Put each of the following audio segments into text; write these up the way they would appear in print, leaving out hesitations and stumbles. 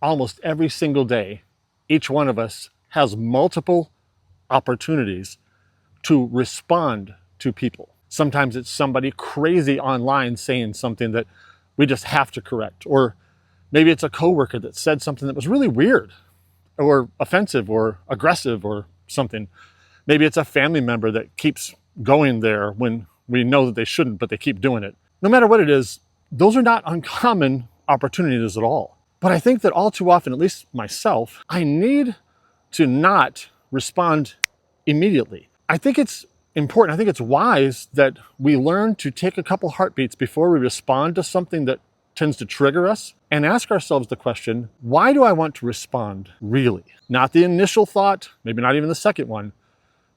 almost every single day, each one of us has multiple opportunities to respond to people. Sometimes it's somebody crazy online saying something that we just have to correct. Or maybe it's a coworker that said something that was really weird or offensive or aggressive or something. Maybe it's a family member that keeps going there when we know that they shouldn't, but they keep doing it. No matter what it is, those are not uncommon opportunities at all. But I think that all too often, at least myself, I need to not respond immediately. I think it's important, I think it's wise that we learn to take a couple heartbeats before we respond to something that tends to trigger us and ask ourselves the question, why do I want to respond really? Not the initial thought, maybe not even the second one,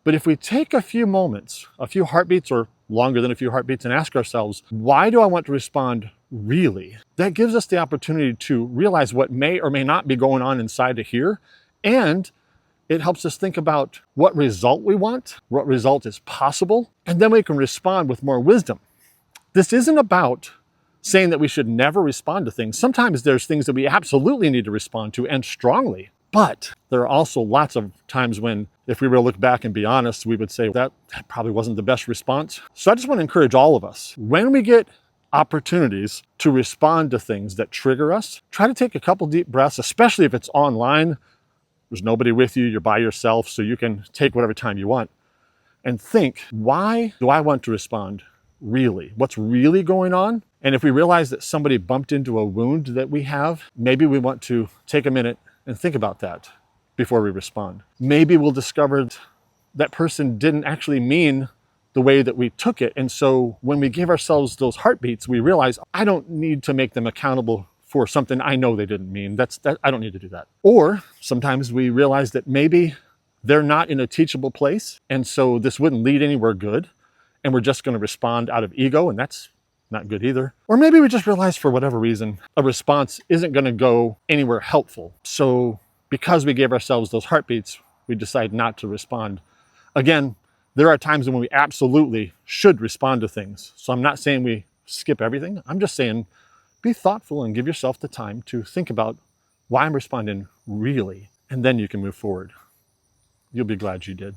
but if we take a few moments, a few heartbeats or longer than a few heartbeats and ask ourselves, why do I want to respond really? That gives us the opportunity to realize what may or may not be going on inside of here, and it helps us think about what result we want, what result is possible, and then we can respond with more wisdom. This isn't about saying that we should never respond to things. Sometimes there's things that we absolutely need to respond to, and strongly. But there are also lots of times when, if we were to look back and be honest, we would say that probably wasn't the best response. So I just want to encourage all of us, when we get opportunities to respond to things that trigger us, try to take a couple deep breaths, especially if it's online. There's nobody with you, you're by yourself, so you can take whatever time you want. And think, why do I want to respond really? What's really going on? And if we realize that somebody bumped into a wound that we have, maybe we want to take a minute and think about that before we respond. Maybe we'll discover that person didn't actually mean the way that we took it. And so when we give ourselves those heartbeats, we realize I don't need to make them accountable for something I know they didn't mean. I don't need to do that. Or sometimes we realize that maybe they're not in a teachable place, and so this wouldn't lead anywhere good, and we're just going to respond out of ego, and that's not good either. Or maybe we just realize for whatever reason, a response isn't going to go anywhere helpful. So because we gave ourselves those heartbeats, we decide not to respond. Again, there are times when we absolutely should respond to things. So I'm not saying we skip everything. I'm just saying be thoughtful and give yourself the time to think about why I'm responding really, and then you can move forward. You'll be glad you did.